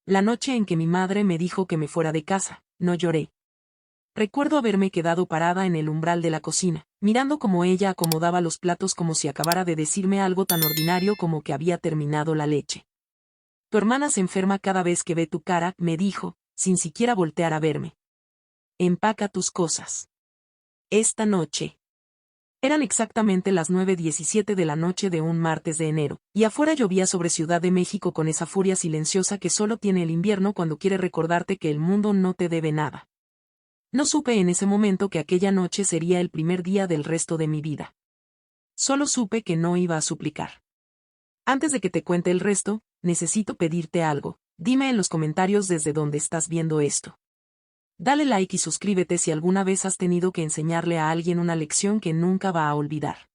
La noche en que mi madre me dijo que me fuera de casa, no lloré. Recuerdo haberme quedado parada en el umbral de la cocina, mirando cómo ella acomodaba los platos como si acabara de decirme algo tan ordinario como que había terminado la leche. Tu hermana se enferma cada vez que ve tu cara, me dijo, sin siquiera voltear a verme. Empaca tus cosas. Esta noche. Eran exactamente las 9:17 de la noche de un martes de enero, y afuera llovía sobre Ciudad de México con esa furia silenciosa que solo tiene el invierno cuando quiere recordarte que el mundo no te debe nada. No supe en ese momento que aquella noche sería el primer día del resto de mi vida. Solo supe que no iba a suplicar. Antes de que te cuente el resto, necesito pedirte algo. Dime en los comentarios desde dónde estás viendo esto. Dale like y suscríbete si alguna vez has tenido que enseñarle a alguien una lección que nunca va a olvidar.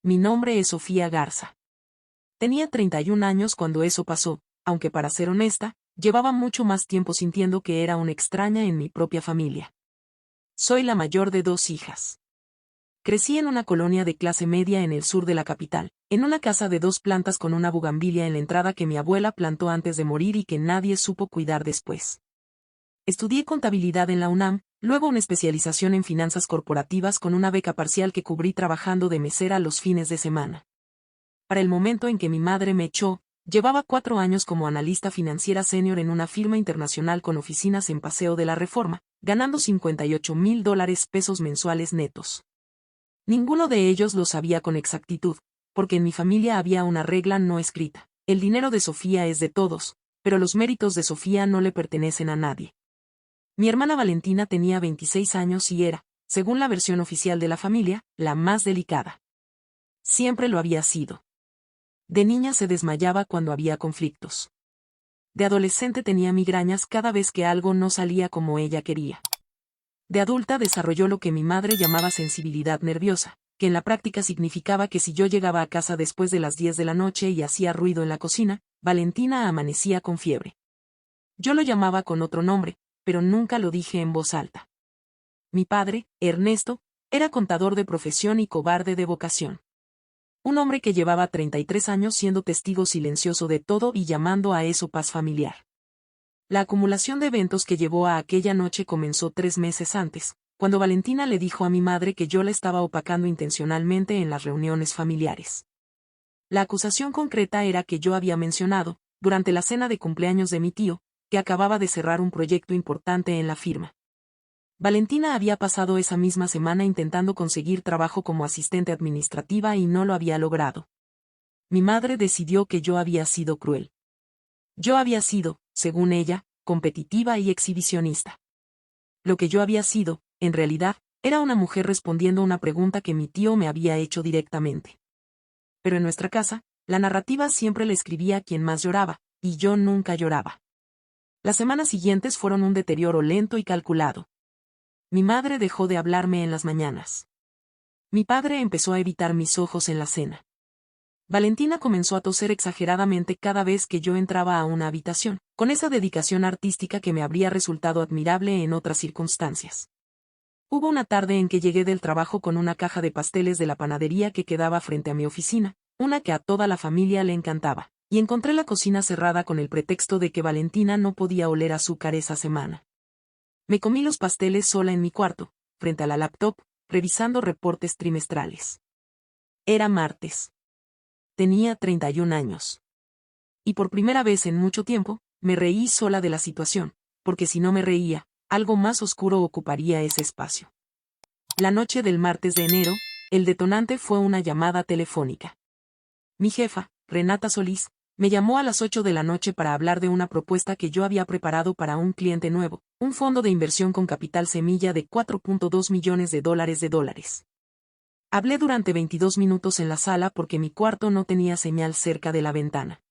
Mi nombre es Sofía Garza. Tenía 31 años cuando eso pasó, aunque para ser honesta, llevaba mucho más tiempo sintiendo que era una extraña en mi propia familia. Soy la mayor de 2 hijas. Crecí en una colonia de clase media en el sur de la capital, en una casa de 2 plantas con una bugambilia en la entrada que mi abuela plantó antes de morir y que nadie supo cuidar después. Estudié contabilidad en la UNAM, luego una especialización en finanzas corporativas con una beca parcial que cubrí trabajando de mesera los fines de semana. Para el momento en que mi madre me echó, llevaba 4 años como analista financiera senior en una firma internacional con oficinas en Paseo de la Reforma, ganando $58,000 pesos mensuales netos. Ninguno de ellos lo sabía con exactitud, porque en mi familia había una regla no escrita: el dinero de Sofía es de todos, pero los méritos de Sofía no le pertenecen a nadie. Mi hermana Valentina tenía 26 años y era, según la versión oficial de la familia, la más delicada. Siempre lo había sido. De niña se desmayaba cuando había conflictos. De adolescente tenía migrañas cada vez que algo no salía como ella quería. De adulta desarrolló lo que mi madre llamaba sensibilidad nerviosa, que en la práctica significaba que si yo llegaba a casa después de las 10 de la noche y hacía ruido en la cocina, Valentina amanecía con fiebre. Yo lo llamaba con otro nombre, pero nunca lo dije en voz alta. Mi padre, Ernesto, era contador de profesión y cobarde de vocación. Un hombre que llevaba 33 años siendo testigo silencioso de todo y llamando a eso paz familiar. La acumulación de eventos que llevó a aquella noche comenzó 3 meses antes, cuando Valentina le dijo a mi madre que yo la estaba opacando intencionalmente en las reuniones familiares. La acusación concreta era que yo había mencionado, durante la cena de cumpleaños de mi tío, que acababa de cerrar un proyecto importante en la firma. Valentina había pasado esa misma semana intentando conseguir trabajo como asistente administrativa y no lo había logrado. Mi madre decidió que yo había sido cruel. Yo había sido, según ella, competitiva y exhibicionista. Lo que yo había sido, en realidad, era una mujer respondiendo a una pregunta que mi tío me había hecho directamente. Pero en nuestra casa, la narrativa siempre la escribía quien más lloraba, y yo nunca lloraba. Las semanas siguientes fueron un deterioro lento y calculado. Mi madre dejó de hablarme en las mañanas. Mi padre empezó a evitar mis ojos en la cena. Valentina comenzó a toser exageradamente cada vez que yo entraba a una habitación, con esa dedicación artística que me habría resultado admirable en otras circunstancias. Hubo una tarde en que llegué del trabajo con una caja de pasteles de la panadería que quedaba frente a mi oficina, una que a toda la familia le encantaba, y encontré la cocina cerrada con el pretexto de que Valentina no podía oler azúcar esa semana. Me comí los pasteles sola en mi cuarto, frente a la laptop, revisando reportes trimestrales. Era martes. Tenía 31 años. Y por primera vez en mucho tiempo, me reí sola de la situación, porque si no me reía, algo más oscuro ocuparía ese espacio. La noche del martes de enero, el detonante fue una llamada telefónica. Mi jefa, Renata Solís, me llamó a las 8 de la noche para hablar de una propuesta que yo había preparado para un cliente nuevo, un fondo de inversión con capital semilla de $4.2 millones. Hablé durante 22 minutos en la sala porque mi cuarto no tenía señal cerca de la ventana.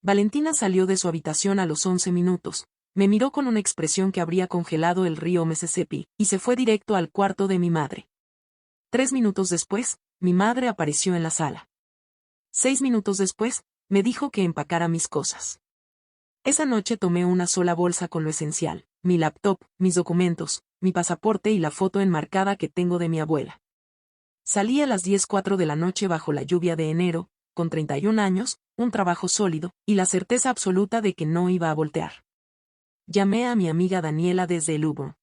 Valentina salió de su habitación a los 11 minutos, me miró con una expresión que habría congelado el río Mississippi, y se fue directo al cuarto de mi madre. 3 minutos después, mi madre apareció en la sala. 6 minutos después, me dijo que empacara mis cosas. Esa noche tomé una sola bolsa con lo esencial: mi laptop, mis documentos, mi pasaporte y la foto enmarcada que tengo de mi abuela. Salí a las 10:04 de la noche bajo la lluvia de enero, con 31 años, un trabajo sólido, y la certeza absoluta de que no iba a voltear. Llamé a mi amiga Daniela desde el Uber.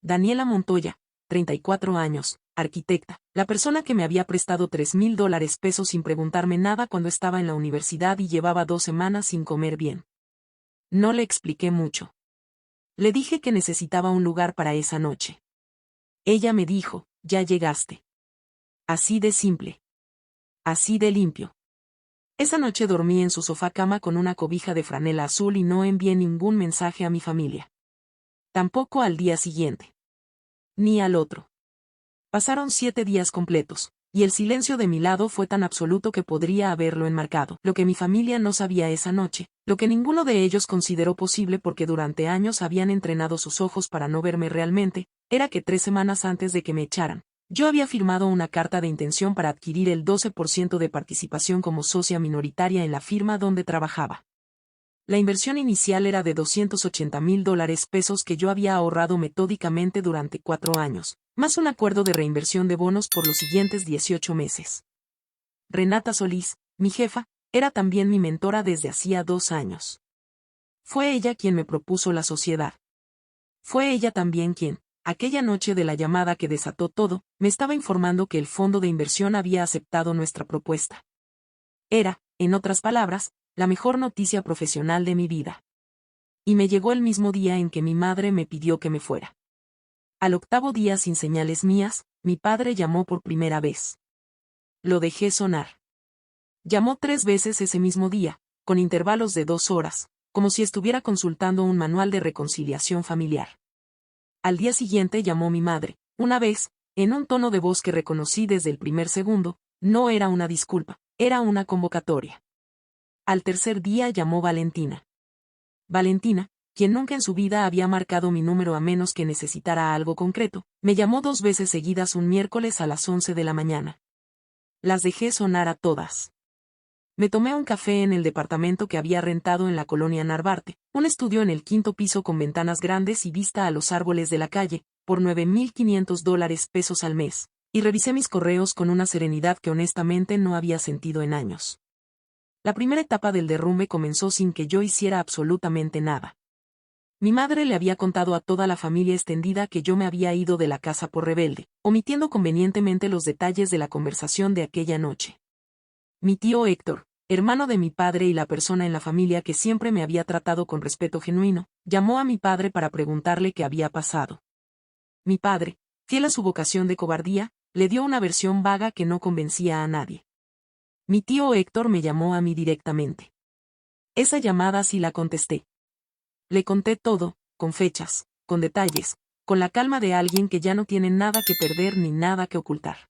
Daniela Montoya, 34 años, arquitecta, la persona que me había prestado $3,000 sin preguntarme nada cuando estaba en la universidad y llevaba 2 semanas sin comer bien. No le expliqué mucho. Le dije que necesitaba un lugar para esa noche. Ella me dijo, ya llegaste. Así de simple. Así de limpio. Esa noche dormí en su sofá cama con una cobija de franela azul y no envié ningún mensaje a mi familia. Tampoco al día siguiente. Ni al otro. Pasaron 7 días completos, y el silencio de mi lado fue tan absoluto que podría haberlo enmarcado. Lo que mi familia no sabía esa noche, lo que ninguno de ellos consideró posible porque durante años habían entrenado sus ojos para no verme realmente, era que 3 semanas antes de que me echaran, yo había firmado una carta de intención para adquirir el 12% de participación como socia minoritaria en la firma donde trabajaba. La inversión inicial era de $280,000 que yo había ahorrado metódicamente durante 4 años, más un acuerdo de reinversión de bonos por los siguientes 18 meses. Renata Solís, mi jefa, era también mi mentora desde hacía 2 años. Fue ella quien me propuso la sociedad. Fue ella también quien, aquella noche de la llamada que desató todo, me estaba informando que el fondo de inversión había aceptado nuestra propuesta. Era, en otras palabras, la mejor noticia profesional de mi vida. Y me llegó el mismo día en que mi madre me pidió que me fuera. Al 8º día sin señales mías, mi padre llamó por primera vez. Lo dejé sonar. Llamó 3 veces ese mismo día, con intervalos de 2 horas, como si estuviera consultando un manual de reconciliación familiar. Al día siguiente llamó mi madre, una vez, en un tono de voz que reconocí desde el primer segundo, no era una disculpa, era una convocatoria. Al tercer día llamó Valentina. Valentina, quien nunca en su vida había marcado mi número a menos que necesitara algo concreto, me llamó 2 veces seguidas un miércoles a las 11 de la mañana. Las dejé sonar a todas. Me tomé un café en el departamento que había rentado en la colonia Narvarte, un estudio en el 5º piso con ventanas grandes y vista a los árboles de la calle, por $9,500 al mes, y revisé mis correos con una serenidad que honestamente no había sentido en años. La primera etapa del derrumbe comenzó sin que yo hiciera absolutamente nada. Mi madre le había contado a toda la familia extendida que yo me había ido de la casa por rebelde, omitiendo convenientemente los detalles de la conversación de aquella noche. Mi tío Héctor, hermano de mi padre y la persona en la familia que siempre me había tratado con respeto genuino, llamó a mi padre para preguntarle qué había pasado. Mi padre, fiel a su vocación de cobardía, le dio una versión vaga que no convencía a nadie. Mi tío Héctor me llamó a mí directamente. Esa llamada sí la contesté. Le conté todo, con fechas, con detalles, con la calma de alguien que ya no tiene nada que perder ni nada que ocultar.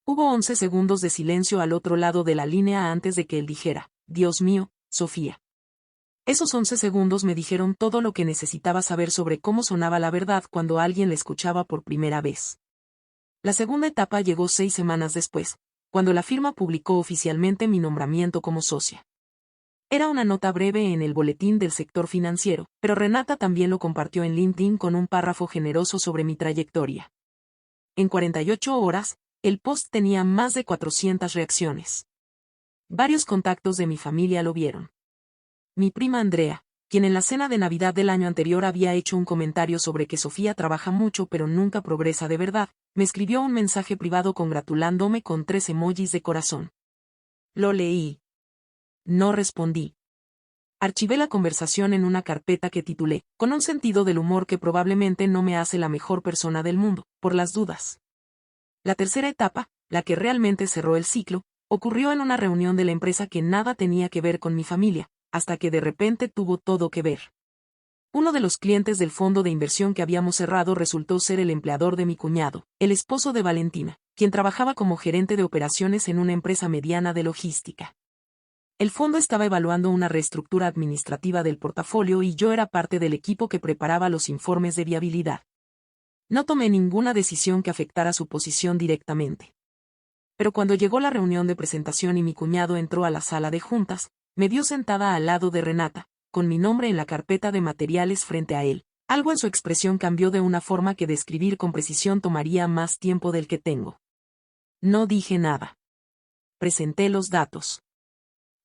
Hubo 11 segundos de silencio al otro lado de la línea antes de que él dijera, Dios mío, Sofía. Esos 11 segundos me dijeron todo lo que necesitaba saber sobre cómo sonaba la verdad cuando alguien la escuchaba por primera vez. La segunda etapa llegó 6 semanas después, cuando la firma publicó oficialmente mi nombramiento como socia. Era una nota breve en el boletín del sector financiero, pero Renata también lo compartió en LinkedIn con un párrafo generoso sobre mi trayectoria. En 48 horas, el post tenía más de 400 reacciones. Varios contactos de mi familia lo vieron. Mi prima Andrea, quien en la cena de Navidad del año anterior había hecho un comentario sobre que Sofía trabaja mucho pero nunca progresa de verdad, me escribió un mensaje privado congratulándome con 3 emojis de corazón. Lo leí. No respondí. Archivé la conversación en una carpeta que titulé, con un sentido del humor que probablemente no me hace la mejor persona del mundo, por las dudas. La tercera etapa, la que realmente cerró el ciclo, ocurrió en una reunión de la empresa que nada tenía que ver con mi familia, hasta que de repente tuvo todo que ver. Uno de los clientes del fondo de inversión que habíamos cerrado resultó ser el empleador de mi cuñado, el esposo de Valentina, quien trabajaba como gerente de operaciones en una empresa mediana de logística. El fondo estaba evaluando una reestructura administrativa del portafolio y yo era parte del equipo que preparaba los informes de viabilidad. No tomé ninguna decisión que afectara su posición directamente. Pero cuando llegó la reunión de presentación y mi cuñado entró a la sala de juntas, me vio sentada al lado de Renata, con mi nombre en la carpeta de materiales frente a él. Algo en su expresión cambió de una forma que describir con precisión tomaría más tiempo del que tengo. No dije nada. presenté los datos.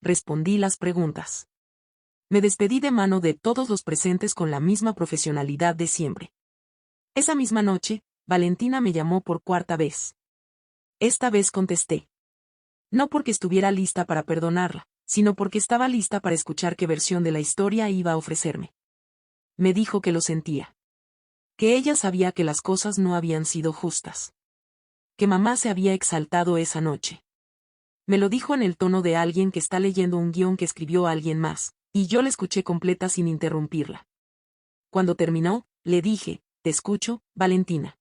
Respondí las preguntas. Me despedí de mano de todos los presentes con la misma profesionalidad de siempre. Esa misma noche, Valentina me llamó por cuarta vez. Esta vez contesté. No porque estuviera lista para perdonarla, sino porque estaba lista para escuchar qué versión de la historia iba a ofrecerme. Me dijo que lo sentía. Que ella sabía que las cosas no habían sido justas. Que mamá se había exaltado esa noche. Me lo dijo en el tono de alguien que está leyendo un guión que escribió alguien más, y yo la escuché completa sin interrumpirla. Cuando terminó, le dije, te escucho, Valentina.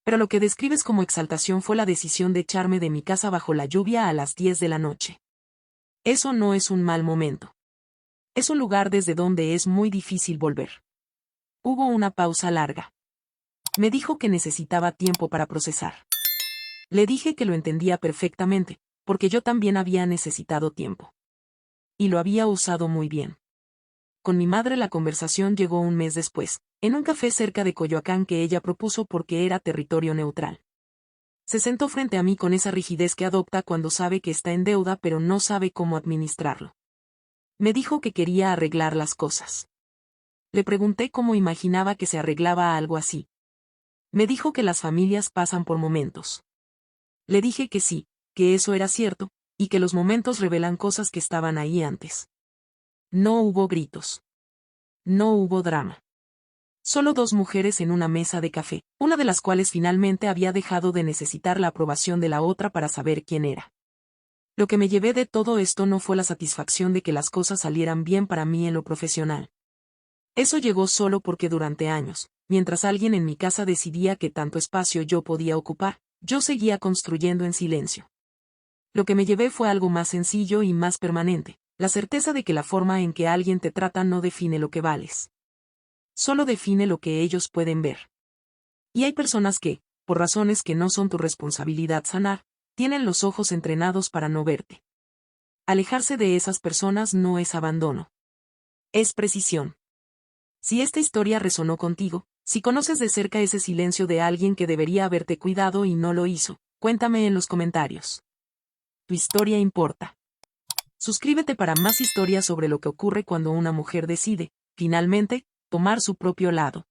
Pero lo que describes como exaltación fue la decisión de echarme de mi casa bajo la lluvia a las 10 de la noche. Eso no es un mal momento. Es un lugar desde donde es muy difícil volver. Hubo una pausa larga. Me dijo que necesitaba tiempo para procesar. Le dije que lo entendía perfectamente, porque yo también había necesitado tiempo. Y lo había usado muy bien. Con mi madre la conversación llegó un mes después, en un café cerca de Coyoacán que ella propuso porque era territorio neutral. Se sentó frente a mí con esa rigidez que adopta cuando sabe que está en deuda pero no sabe cómo administrarlo. Me dijo que quería arreglar las cosas. Le pregunté cómo imaginaba que se arreglaba algo así. Me dijo que las familias pasan por momentos. Le dije que sí, que eso era cierto, y que los momentos revelan cosas que estaban ahí antes. No hubo gritos. No hubo drama. Solo dos mujeres en una mesa de café, una de las cuales finalmente había dejado de necesitar la aprobación de la otra para saber quién era. Lo que me llevé de todo esto no fue la satisfacción de que las cosas salieran bien para mí en lo profesional. Eso llegó solo porque durante años, mientras alguien en mi casa decidía qué tanto espacio yo podía ocupar, yo seguía construyendo en silencio. Lo que me llevé fue algo más sencillo y más permanente, la certeza de que la forma en que alguien te trata no define lo que vales. Solo define lo que ellos pueden ver. Y hay personas que, por razones que no son tu responsabilidad sanar, tienen los ojos entrenados para no verte. Alejarse de esas personas no es abandono. Es precisión. Si esta historia resonó contigo, si conoces de cerca ese silencio de alguien que debería haberte cuidado y no lo hizo, cuéntame en los comentarios. Tu historia importa. Suscríbete para más historias sobre lo que ocurre cuando una mujer decide, finalmente, tomar su propio lado.